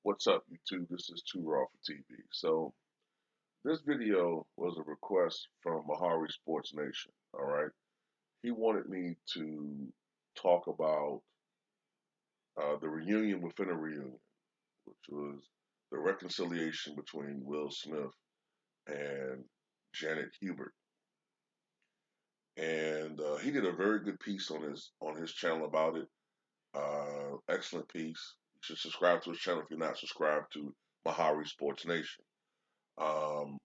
What's up, YouTube? This is Too Raw for TV. So this video was a request from Mahari Sports Nation. All right, he wanted me to talk about the reunion within a reunion, which was the reconciliation between Will Smith and Janet Hubert. And he did a very good piece on his channel about it. Excellent piece. You should subscribe to his channel if you're not subscribed to Mahari Sports Nation. Um,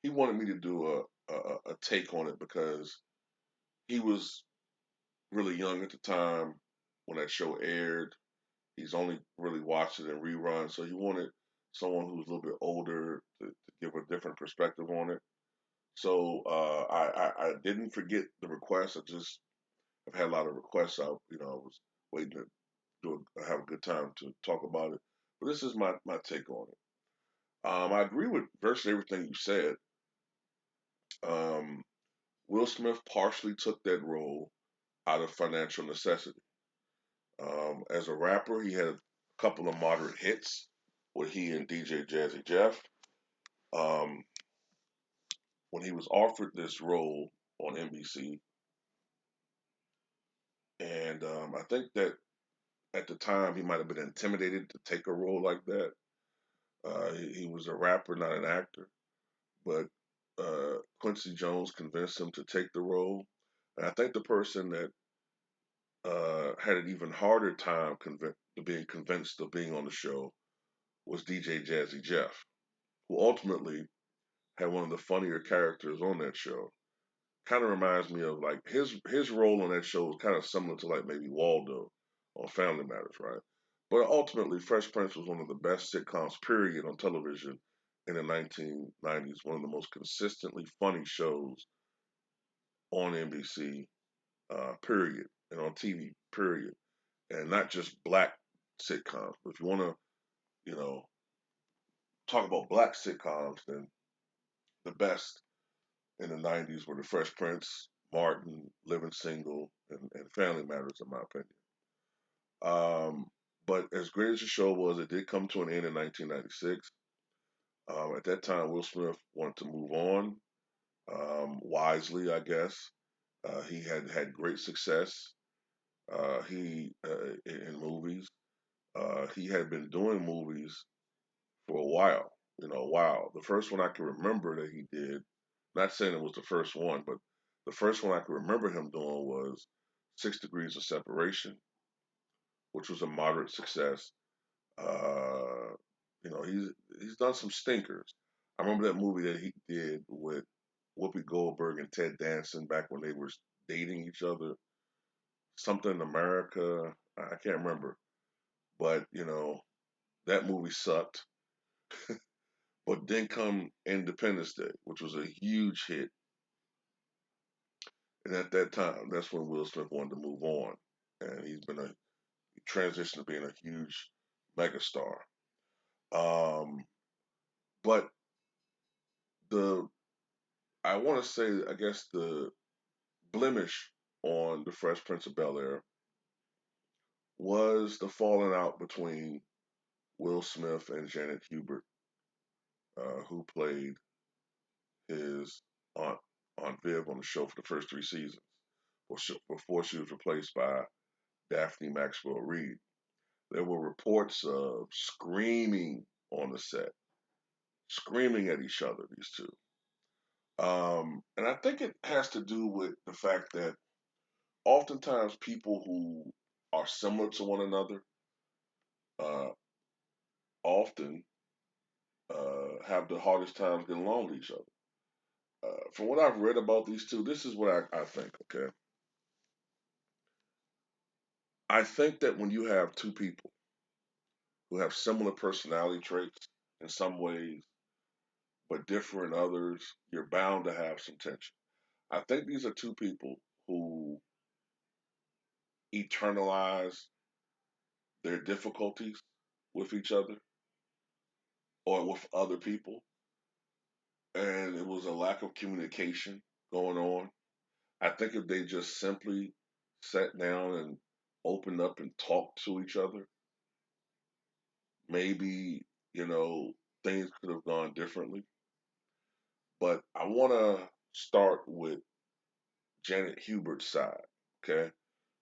he wanted me to do a take on it because he was really young at the time when that show aired. He's only really watched it in reruns, so he wanted someone who was a little bit older to give a different perspective on it. So I didn't forget the request. I've had a lot of requests. I was waiting to have a good time to talk about it. But this is my take on it. I agree with virtually everything you said. Um, Will Smith partially took that role out of financial necessity. As a rapper, he had a couple of moderate hits with he and DJ Jazzy Jeff. Um, when he was offered this role on NBC, and I think that at the time he might have been intimidated to take a role like that. He was a rapper, not an actor, but Quincy Jones convinced him to take the role. And I think the person that had an even harder time being convinced of being on the show was DJ Jazzy Jeff, who ultimately had one of the funnier characters on that show. Kind of reminds me of like his role on that show was kind of similar to like maybe Waldo on Family Matters, right? But ultimately, Fresh Prince was one of the best sitcoms, period, on television in the 1990s. One of the most consistently funny shows on NBC, period, and on TV, period, and not just black sitcoms. But if you want to, you know, talk about black sitcoms, then the best in the 90s were The Fresh Prince, Martin, Living Single, and Family Matters, in my opinion. But as great as the show was, it did come to an end in 1996. At that time, Will Smith wanted to move on, wisely, I guess. He had had great success. He in movies. He had been doing movies for a while. A while. The first one I can remember that he did, not saying it was the first one, but the first one I can remember him doing was 6 Degrees of Separation, which was a moderate success. Uh, he's done some stinkers. I remember that movie that he did with Whoopi Goldberg and Ted Danson back when they were dating each other. Something in America. I can't remember, but that movie sucked. But then come Independence Day, which was a huge hit. And at that time, that's when Will Smith wanted to move on. And he transitioned to being a huge megastar. Um, but the, I want to say, I guess the blemish on The Fresh Prince of Bel-Air was the falling out between Will Smith and Janet Hubert, who played his aunt, Aunt Viv on the show for the first 3 seasons before she was replaced by Daphne Maxwell Reid. There were reports of screaming on the set, screaming at each other, these two. And I think it has to do with the fact that oftentimes people who are similar to one another uh, often have the hardest times getting along with each other. From what I've read about these two, this is what I think, okay? I think that when you have two people who have similar personality traits in some ways, but differ in others, you're bound to have some tension. I think these are two people who eternalize their difficulties with each other or with other people. And it was a lack of communication going on. I think if they just simply sat down and opened up and talked to each other, maybe, you know, things could have gone differently. But I want to start with Janet Hubert's side. Okay.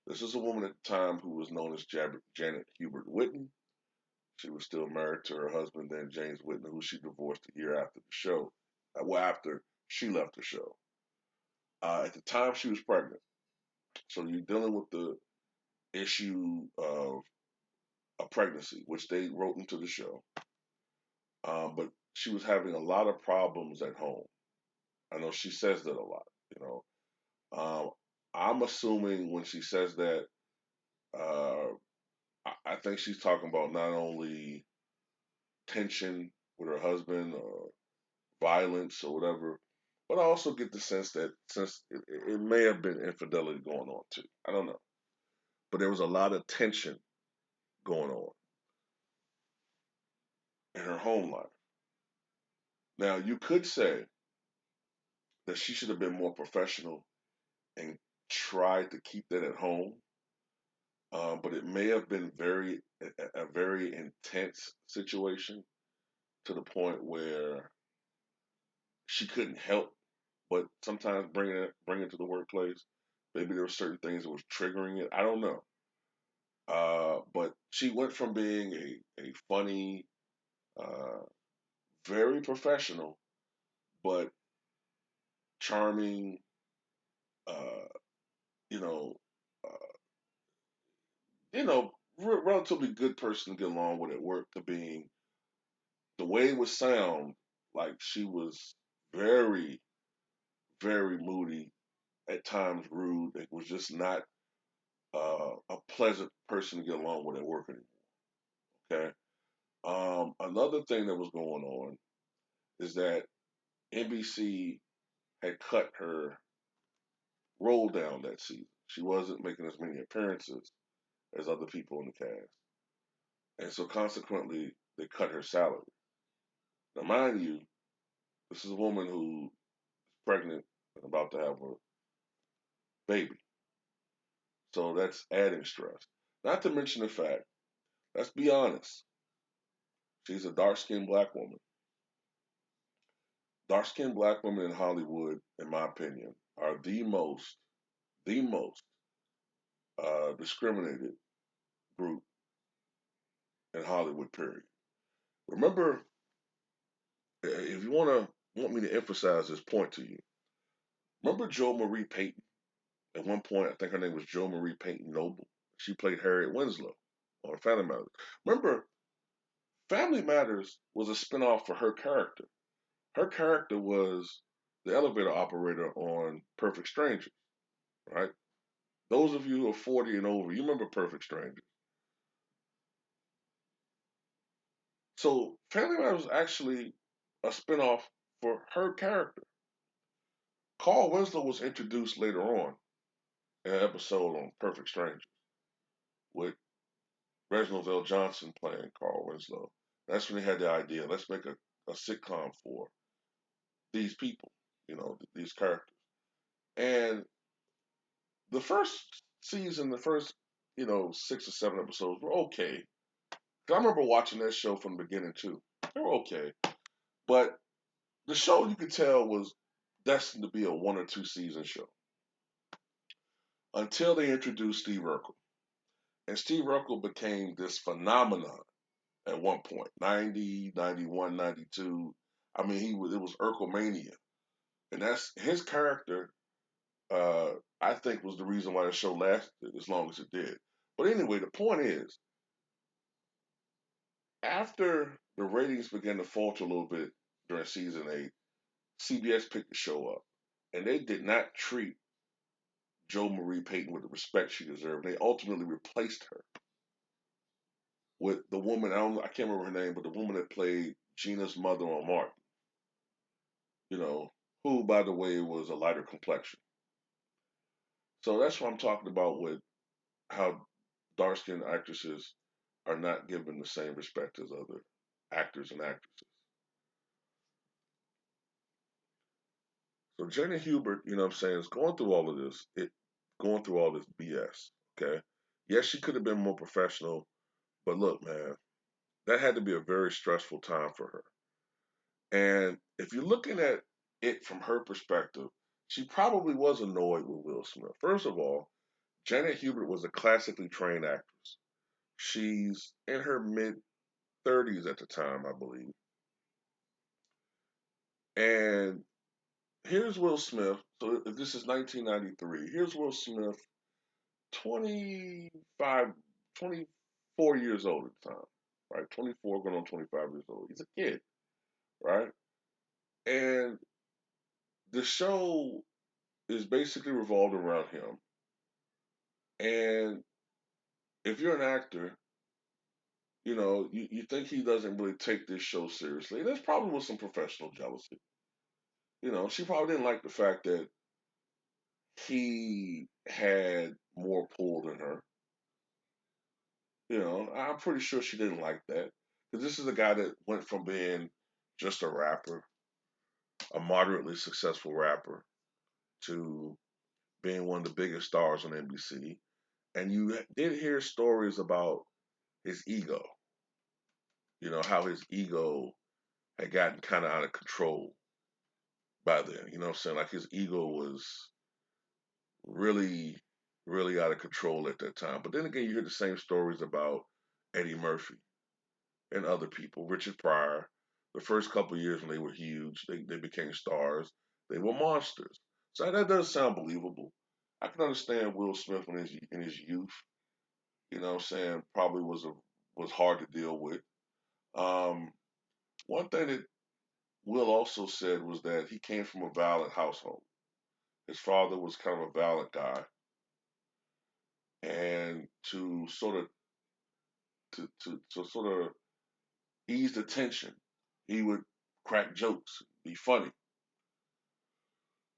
This is a woman at the time who was known as Janet Hubert Whitten. She was still married to her husband, then James Whitten, who she divorced a year after the show. Well, after she left the show. At the time, she was pregnant. So you're dealing with the issue of a pregnancy, which they wrote into the show. But she was having a lot of problems at home. I know she says that a lot. You know, um, I'm assuming when she says that, uh, I think she's talking about not only tension with her husband or violence or whatever, but I also get the sense that since it may have been infidelity going on too. I don't know, but there was a lot of tension going on in her home life. Now you could say that she should have been more professional and tried to keep that at home. But it may have been a very intense situation to the point where she couldn't help but sometimes bring it to the workplace. Maybe there were certain things that was triggering it. I don't know. But she went from being a funny, uh, very professional, but charming, uh, you know, uh, relatively good person to get along with at work to being the way it would sound like she was very, very moody, at times rude. It was just not a pleasant person to get along with at work anymore. Okay. Another thing that was going on is that NBC had cut her role down that season. She wasn't making as many appearances as other people in the cast, and so consequently they cut her salary. Now, mind you, this is a woman who's pregnant and about to have a baby. So that's adding stress. Not to mention the fact, let's be honest, she's a dark skinned black woman. Dark skinned black women in Hollywood, in my opinion, are the most discriminated group in Hollywood, period. Remember, if you want me to emphasize this point to you, remember Jo Marie Payton? At one point, I think her name was Jo Marie Payton Noble. She played Harriet Winslow on Family Matters. Remember, Family Matters was a spinoff for her character. Her character was the elevator operator on Perfect Strangers, right? Those of you who are 40 and over, you remember Perfect Strangers. So Family Matters was actually a spinoff for her character. Carl Winslow was introduced later on in an episode on Perfect Strangers with Reginald L. Johnson playing Carl Winslow. That's when they had the idea, let's make a sitcom for these people, these characters. And the first season, the first, 6 or 7 episodes were okay. 'Cause I remember watching that show from the beginning too. They were okay. But the show you could tell was destined to be a 1 or 2 season show until they introduced Steve Urkel. And Steve Urkel became this phenomenon at one point 90, 91, 92. I mean, it was Urkel mania. And that's his character, I think, was the reason why the show lasted as long as it did. But anyway, the point is, after the ratings began to falter a little bit during season 8, CBS picked the show up. And they did not treat Jo Marie Payton with the respect she deserved. They ultimately replaced her with the woman, I can't remember her name, but the woman that played Gina's mother on Martin, you know, who, by the way, was a lighter complexion. So that's what I'm talking about with how dark skinned actresses are not given the same respect as other actors and actresses. So Jenna Hubert, you know what I'm saying, is going through all of this, going through all this BS. Okay. Yes, she could have been more professional, but look, man, that had to be a very stressful time for her. And if you're looking at it from her perspective, she probably was annoyed with Will Smith. First of all, Janet Hubert was a classically trained actress. She's in her mid 30s at the time, I believe. And here's Will Smith. So if this is 1993, here's Will Smith, 25, 24 years old at the time, right? 24 going on 25 years old. He's a kid, right? And the show is basically revolved around him. And if you're an actor, you think he doesn't really take this show seriously. There's probably was some professional jealousy. She probably didn't like the fact that he had more pull than her. I'm pretty sure she didn't like that. Because this is a guy that went from being just a rapper, a moderately successful rapper, to being one of the biggest stars on NBC. And you did hear stories about his ego, how his ego had gotten kind of out of control by then. You know what I'm saying? Like his ego was really, really out of control at that time. But then again, you hear the same stories about Eddie Murphy and other people, Richard Pryor. The first couple of years when they were huge, they became stars. They were monsters. So that does sound believable. I can understand Will Smith in his youth. You know what I'm saying? Probably was hard to deal with. Um, One thing that Will also said was that he came from a violent household. His father was kind of a violent guy, and to sort of ease the tension, he would crack jokes, be funny.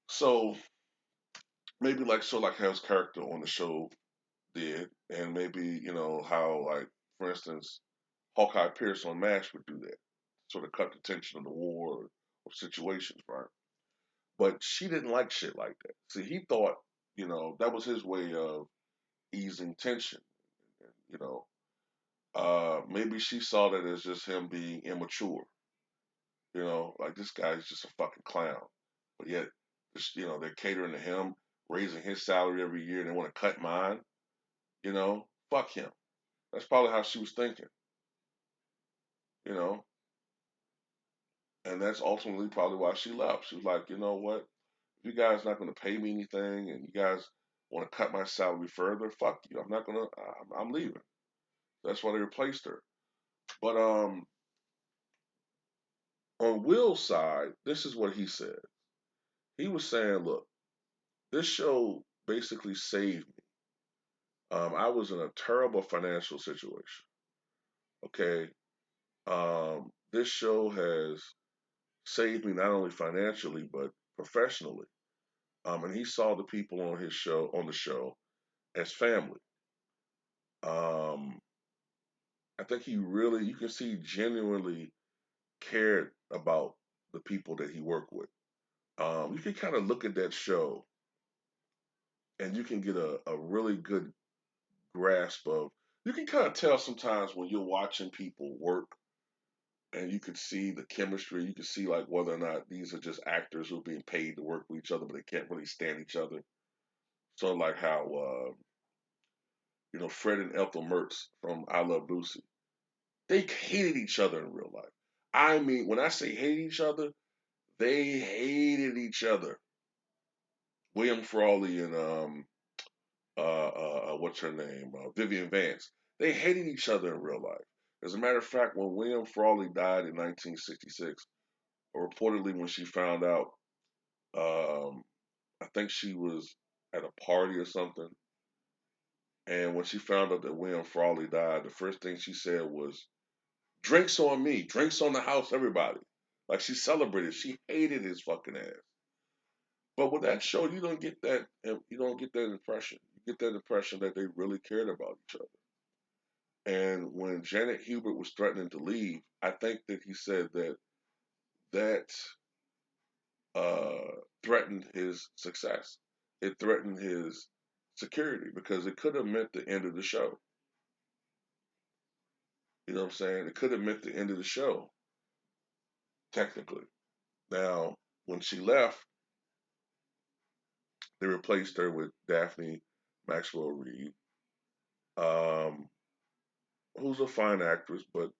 So maybe like how his character on the show did, and maybe how, like, for instance, Hawkeye Pierce on MASH would do that, sort of cut the tension of the war or situations, right? But she didn't like shit like that. See, he thought that was his way of easing tension. You know, maybe she saw that as just him being immature. Like this guy's just a fucking clown. But yet, they're catering to him, raising his salary every year, and they want to cut mine. Fuck him. That's probably how she was thinking. You know, and that's ultimately probably why she left. She was like, you know what? If you guys not going to pay me anything, and you guys want to cut my salary further, fuck you. I'm not gonna. I'm leaving. That's why they replaced her. But on Will's side, this is what he said. He was saying, look, this show basically saved me. I was in a terrible financial situation. Okay. This show has saved me not only financially but professionally. And he saw the people on the show as family. Um, I think you can see genuinely cared about the people that he worked with. You can kind of look at that show and you can get a really good grasp of, you can kind of tell sometimes when you're watching people work and you could see the chemistry. You could see like whether or not these are just actors who are being paid to work with each other, but they can't really stand each other. So like how Fred and Ethel Mertz from I Love Lucy, they hated each other in real life. I mean, when I say hate each other, they hated each other. William Frawley and what's her name, Vivian Vance. They hated each other in real life. As a matter of fact, when William Frawley died in 1966, or reportedly when she found out, um, I think she was at a party or something, and when she found out that William Frawley died, the first thing she said was, "Drinks on me, drinks on the house, everybody." Like she celebrated. She hated his fucking ass. But with that show, you don't get that. You don't get that impression. You get that impression that they really cared about each other. And when Janet Hubert was threatening to leave, I think that he said that threatened his success. It threatened his security because it could have meant the end of the show. You know what I'm saying? It could have meant the end of the show, technically. Now, when she left, they replaced her with Daphne Maxwell Reed, um, who's a fine actress, but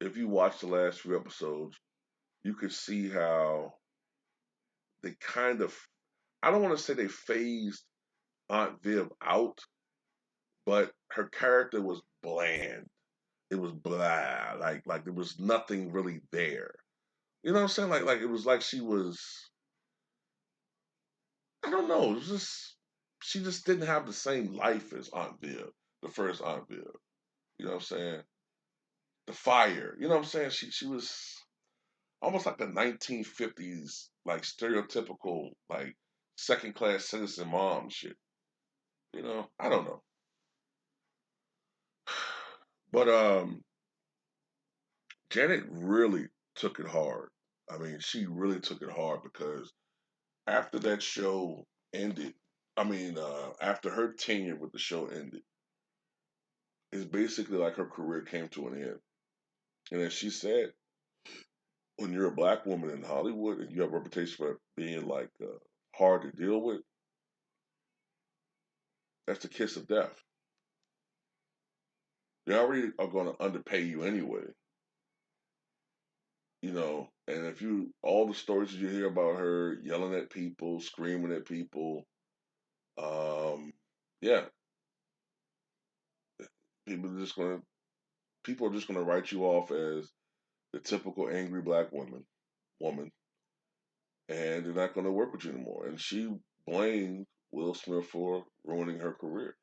if you watch the last few episodes, you could see how they kind of, I don't want to say they phased Aunt Viv out, but her character was bland. It was blah, like there was nothing really there. You know what I'm saying? Like it was like she was, I don't know, it was just she just didn't have the same life as Aunt Viv, the first Aunt Viv. You know what I'm saying? The fire. You know what I'm saying? She was almost like a 1950s like stereotypical like second class citizen mom shit. You know, I don't know, but Janet really took it hard. I mean, she really took it hard because after that show ended, after her tenure with the show ended, it's basically like her career came to an end. And as she said, when you're a black woman in Hollywood and you have a reputation for being like hard to deal with, that's the kiss of death. They already are going to underpay you anyway, you know. And if you all the stories you hear about her yelling at people, screaming at people, um, yeah, people are just gonna people are just gonna write you off as the typical angry black woman, and they're not gonna work with you anymore. And she blamed Will Smith for ruining her career,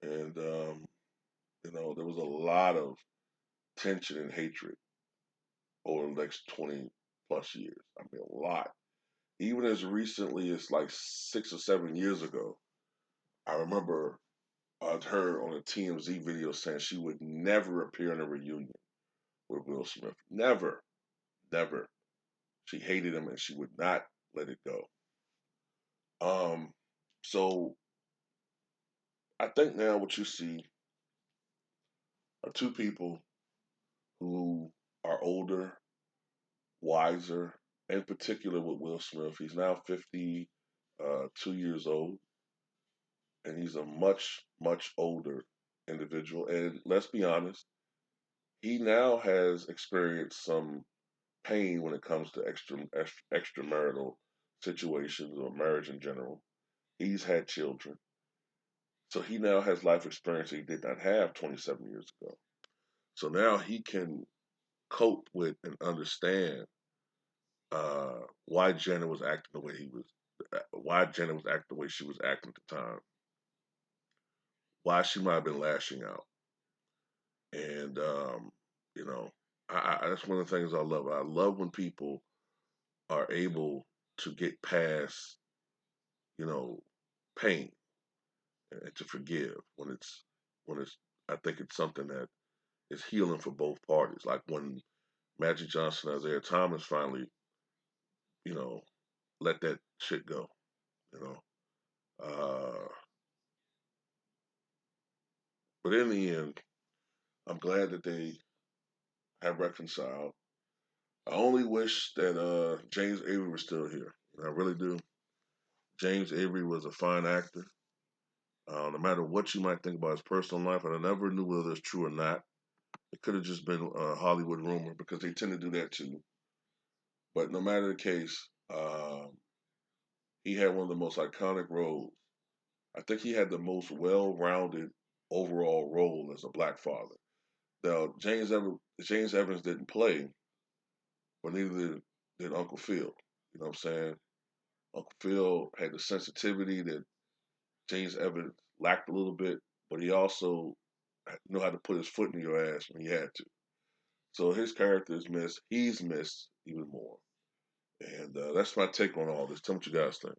and there was a lot of tension and hatred over the next 20 plus years. I mean, a lot. Even as recently as like 6 or 7 years ago, I remember her on a TMZ video saying she would never appear in a reunion with Will Smith. Never, never. She hated him and she would not let it go. Um, so I think now what you see are two people who are older, wiser, in particular with Will Smith. He's now 52 years old, and he's a much, much older individual. And let's be honest, he now has experienced some pain when it comes to extramarital situations or marriage in general. He's had children. So he now has life experience he did not have 27 years ago. So now he can cope with and understand why Jenna was acting the way why Jenna was acting the way she was acting at the time, why she might have been lashing out, and you know, that's one of the things I love. I love when people are able to get past, you know, pain and to forgive when it's. I think it's something that is healing for both parties. Like when Magic Johnson and Isaiah Thomas finally, you know, let that shit go. You know, uh, but in the end, I'm glad that they have reconciled. I only wish that James Avery was still here. I really do. James Avery was a fine actor. No matter what you might think about his personal life, and I never knew whether it's true or not. It could have just been a Hollywood rumor because they tend to do that too. But no matter the case, he had one of the most iconic roles. I think he had the most well-rounded overall role as a black father. Now, James Evans didn't play, but neither did Uncle Phil. You know what I'm saying? Uncle Phil had the sensitivity that James Evans lacked a little bit, but he also knew how to put his foot in your ass when he had to. So his character is missed. He's missed even more. And that's my take on all this. Tell me what you guys think.